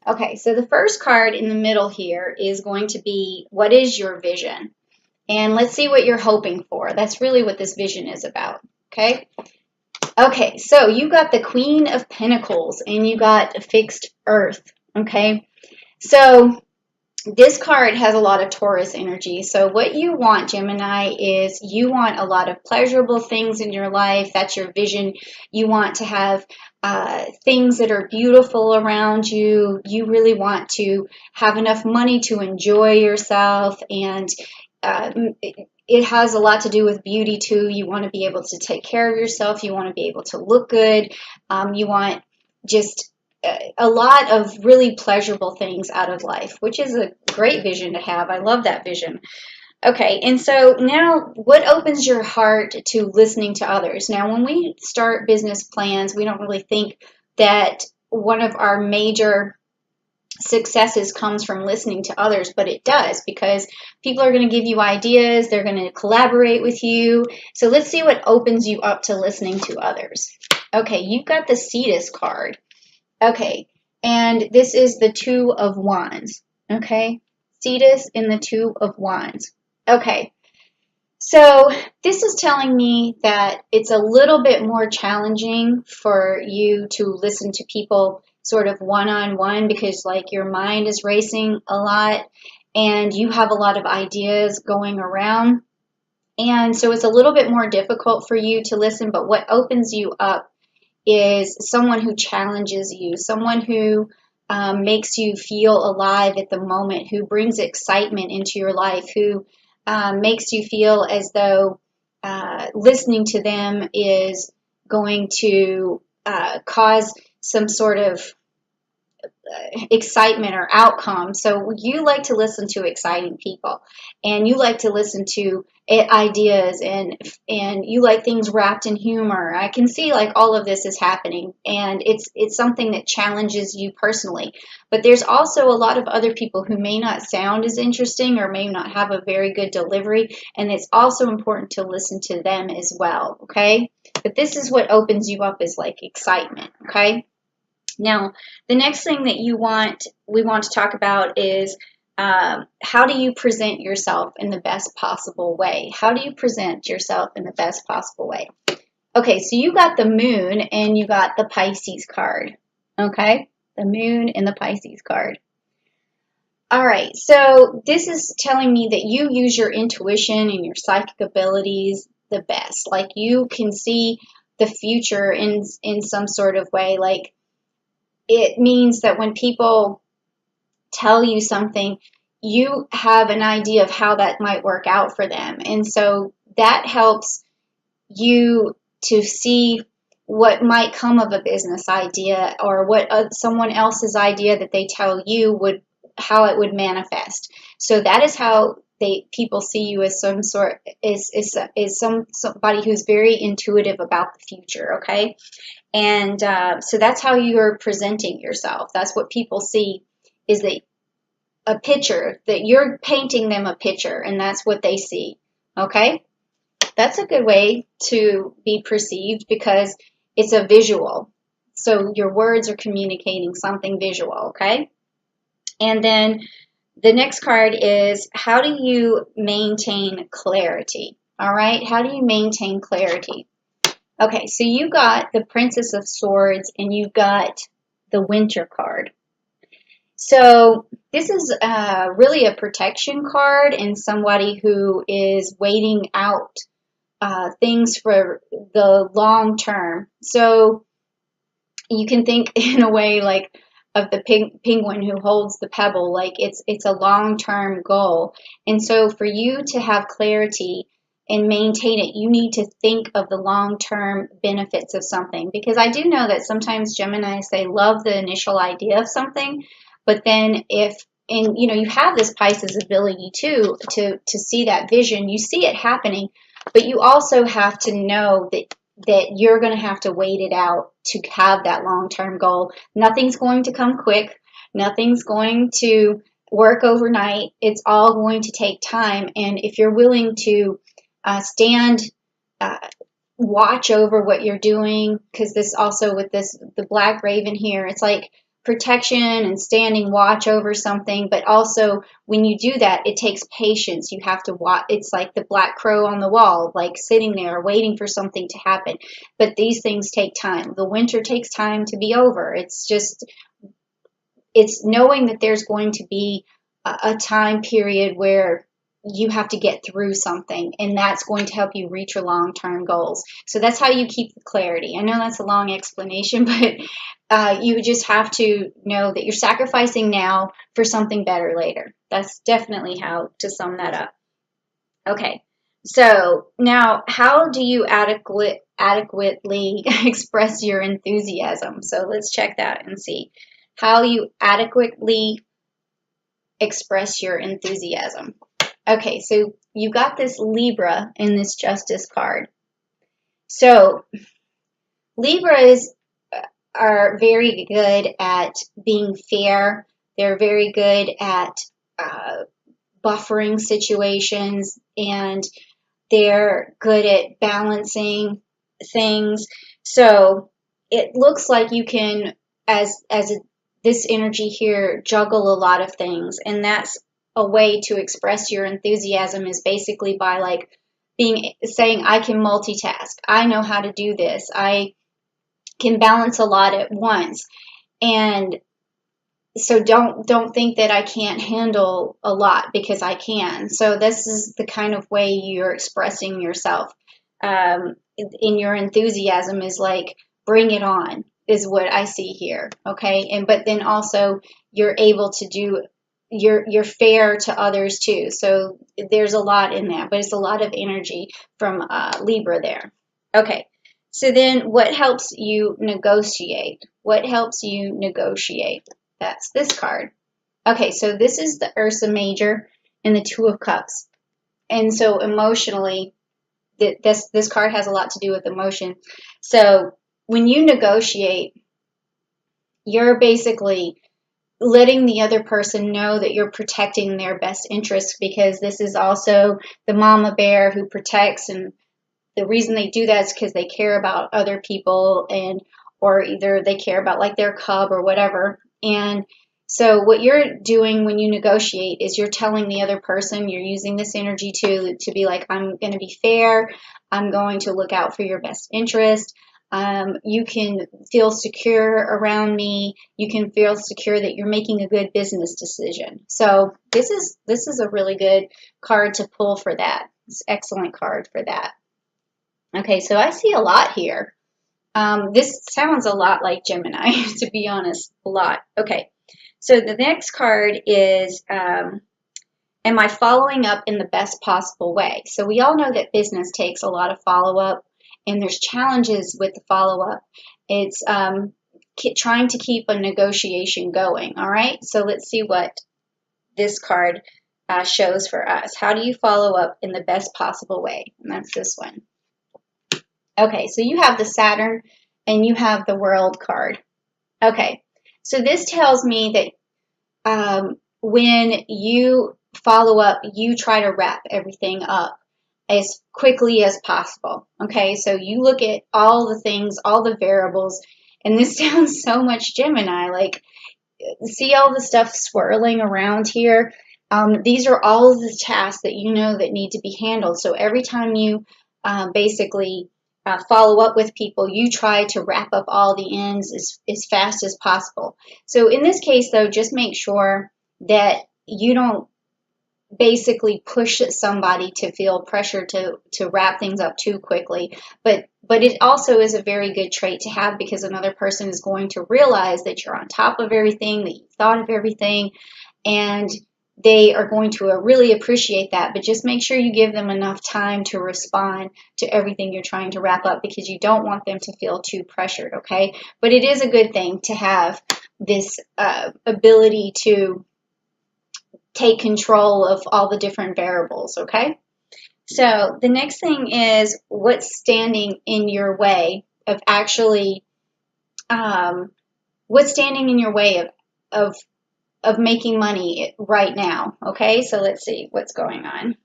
Okay, so the first card in the middle here is going to be, what is your vision? And let's see what you're hoping for. That's really what this vision is about, okay? Okay, so you got the Queen of Pentacles and you got a fixed earth, okay? So this card has a lot of Taurus energy. So what you want, Gemini, is you want a lot of pleasurable things in your life. That's your vision. You want to have things that are beautiful around you. You really want to have enough money to enjoy yourself, and it has a lot to do with beauty too. You want to be able to take care of yourself. You want to be able to look good. You want just a lot of really pleasurable things out of life, which is a great vision to have. I love that vision. Okay, and so now what opens your heart to listening to others? Now, when we start business plans, we don't really think that one of our major successes comes from listening to others, but it does, because people are going to give you ideas, they're going to collaborate with you. So let's see what opens you up to listening to others. Okay, you've got the Cetus card. Okay, and this is the Two of Wands. Okay, Cetus in the Two of Wands. Okay, so this is telling me that it's a little bit more challenging for you to listen to people sort of one-on-one, because like your mind is racing a lot and you have a lot of ideas going around. And so it's a little bit more difficult for you to listen, but what opens you up is someone who challenges you, someone who makes you feel alive at the moment, who brings excitement into your life, who makes you feel as though listening to them is going to cause some sort of excitement or outcome. So you like to listen to exciting people, and you like to listen to ideas, and you like things wrapped in humor. I can see like all of this is happening, and it's something that challenges you personally. But there's also a lot of other people who may not sound as interesting or may not have a very good delivery, and it's also important to listen to them as well, okay? But this is what opens you up, is like excitement, okay? Now, the next thing that we want to talk about is how do you present yourself in the best possible way? How do you present yourself in the best possible way? Okay, so you got the Moon and you got the Pisces card. Okay, the Moon and the Pisces card. All right, so this is telling me that you use your intuition and your psychic abilities the best. Like you can see the future in some sort of way. Like, it means that when people tell you something, you have an idea of how that might work out for them. And so that helps you to see what might come of a business idea, or what someone else's idea that they tell you would, how it would manifest. So that is how people see you, as some sort is somebody who's very intuitive about the future, okay? And so that's how you're presenting yourself. That's what people see, is that a picture, that you're painting them a picture, and that's what they see. Okay? That's a good way to be perceived, because it's a visual. So your words are communicating something visual, okay? And then the next card is, how do you maintain clarity? All right? How do you maintain clarity? Okay, so you got the Princess of Swords and you got the Winter card. So this is really a protection card, and somebody who is waiting out things for the long term. So you can think in a way like of the penguin who holds the pebble, like it's a long-term goal. And so for you to have clarity and maintain it, you need to think of the long-term benefits of something. Because I do know that sometimes Geminis, they love the initial idea of something, but then and you have this Pisces ability too, to see that vision, you see it happening, but you also have to know that you're going to have to wait it out to have that long-term goal. Nothing's going to come quick. Nothing's going to work overnight. It's all going to take time. And if you're willing to watch over what you're doing, because this also with the Black Raven here, it's like protection and standing watch over something, but also when you do that, it takes patience. You have to watch. It's like the black crow on the wall, like sitting there waiting for something to happen. But these things take time. The winter takes time to be over. It's knowing that there's going to be a time period where you have to get through something, and that's going to help you reach your long-term goals. So that's how you keep the clarity. I know that's a long explanation, but you just have to know that you're sacrificing now for something better later. That's definitely how to sum that up. Okay, so now how do you adequately express your enthusiasm? So let's check that and see how you adequately express your enthusiasm. Okay, so you got this Libra in this Justice card. So Libras are very good at being fair. They're very good at buffering situations, and they're good at balancing things. So it looks like you can, this energy here, juggle a lot of things, and that's a way to express your enthusiasm is basically by like saying I can multitask. I know how to do this. I can balance a lot at once. And so don't think that I can't handle a lot, because I can. So this is the kind of way you're expressing yourself in your enthusiasm, is like bring it on, is what I see here. Okay, and but then also you're able to do, you're fair to others too. So there's a lot in that, but it's a lot of energy from Libra there. Okay, so then what helps you negotiate? What helps you negotiate? That's this card. Okay, so this is the Ursa Major and the Two of Cups. And so emotionally, this card has a lot to do with emotion. So when you negotiate, you're basically letting the other person know that you're protecting their best interests, because this is also the mama bear who protects, and the reason they do that is because they care about other people, and or either they care about like their cub or whatever. And so what you're doing when you negotiate is you're telling the other person, you're using this energy to be like, I'm going to be fair, I'm going to look out for your best interest. You can feel secure around me. You can feel secure that you're making a good business decision. So this is a really good card to pull for that. It's an excellent card for that. Okay, so I see a lot here. This sounds a lot like Gemini, to be honest, a lot. Okay, so the next card is, am I following up in the best possible way? So we all know that business takes a lot of follow-up, and there's challenges with the follow-up. It's trying to keep a negotiation going, all right? So let's see what this card shows for us. How do you follow up in the best possible way? And that's this one. Okay, so you have the Saturn and you have the World card. Okay, so this tells me that when you follow up, you try to wrap everything up as quickly as possible. Okay, so you look at all the things, all the variables, and this sounds so much Gemini. Like, see all the stuff swirling around here? These are all of the tasks that you know that need to be handled. So every time you basically follow up with people, you try to wrap up all the ends as fast as possible. So in this case, though, just make sure that you don't basically push somebody to feel pressure to wrap things up too quickly. But it also is a very good trait to have, because another person is going to realize that you're on top of everything, that you've thought of everything, and they are going to really appreciate that. But just make sure you give them enough time to respond to everything you're trying to wrap up, because you don't want them to feel too pressured, okay? But it is a good thing to have this ability to take control of all the different variables, okay? So the next thing is, what's standing in your way of actually, what's standing in your way of making money right now, okay? So let's see what's going on.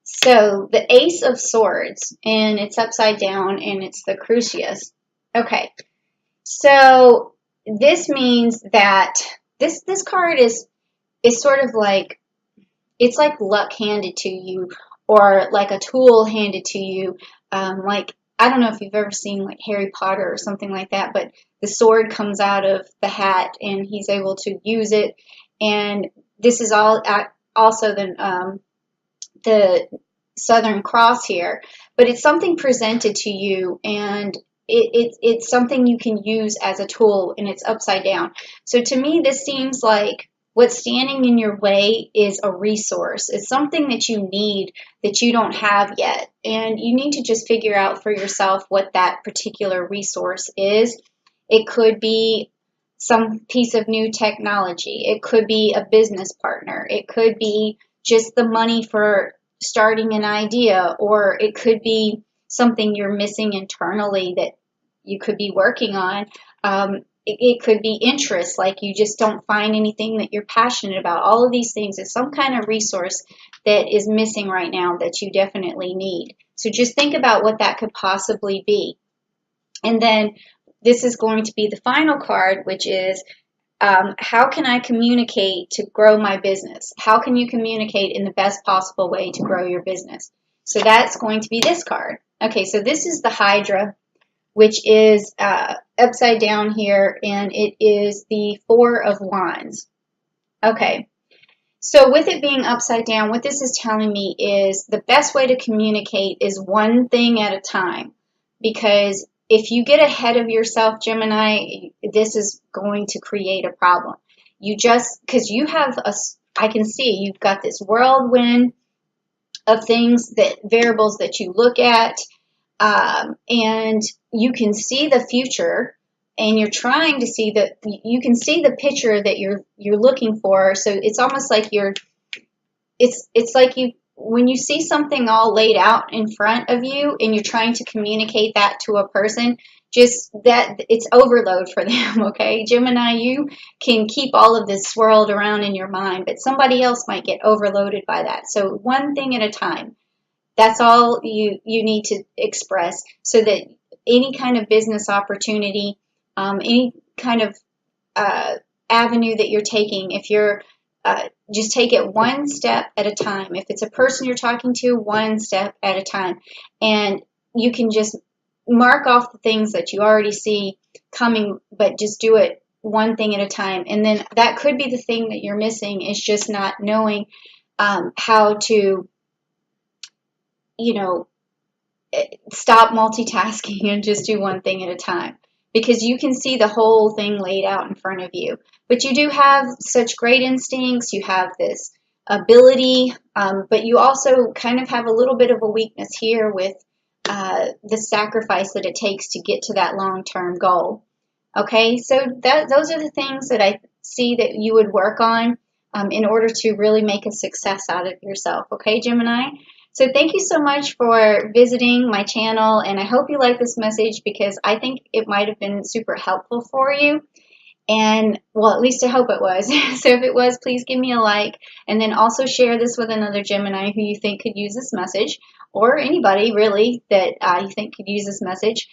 So the Ace of Swords, and it's upside down, and it's the Crucius. Okay, so this means that this card is sort of like, it's like luck handed to you, or like a tool handed to you. Like, I don't know if you've ever seen like Harry Potter or something like that, but the sword comes out of the hat and he's able to use it. And this is all also the Southern Cross here, but it's something presented to you, and it's something you can use as a tool, and it's upside down. So to me, this seems like what's standing in your way is a resource. It's something that you need that you don't have yet, and you need to just figure out for yourself what that particular resource is. It could be some piece of new technology. It could be a business partner. It could be just the money for starting an idea, or it could be something you're missing internally that you could be working on. It could be interest, like you just don't find anything that you're passionate about. All of these things is some kind of resource that is missing right now that you definitely need. So just think about what that could possibly be. And then this is going to be the final card, which is how can I communicate to grow my business? How can you communicate in the best possible way to grow your business? So that's going to be this card. Okay, so this is the Hydra, which is upside down here, and it is the Four of Wands. Okay, so with it being upside down, what this is telling me is the best way to communicate is one thing at a time. Because if you get ahead of yourself, Gemini, this is going to create a problem. Because you have I can see you've got this whirlwind of things, that variables that you look at, and you can see the future, and you're trying to see you can see the picture that you're looking for. So it's almost like it's like when you see something all laid out in front of you and you're trying to communicate that to a person, just that it's overload for them. Okay, Gemini, you can keep all of this swirled around in your mind, but somebody else might get overloaded by that. So one thing at a time. That's all you need to express, so that any kind of business opportunity, any kind of avenue that you're taking, if you're just take it one step at a time. If it's a person you're talking to, one step at a time. And you can just mark off the things that you already see coming, but just do it one thing at a time. And then that could be the thing that you're missing, is just not knowing how to, stop multitasking and just do one thing at a time, because you can see the whole thing laid out in front of you. But you do have such great instincts. You have this ability, but you also kind of have a little bit of a weakness here with the sacrifice that it takes to get to that long-term goal. Okay, so those are the things that I see that you would work on in order to really make a success out of yourself. Okay, Gemini? So thank you so much for visiting my channel, and I hope you like this message, because I think it might have been super helpful for you. And, well, at least I hope it was. So if it was, please give me a like, and then also share this with another Gemini who you think could use this message, or anybody really that you think could use this message.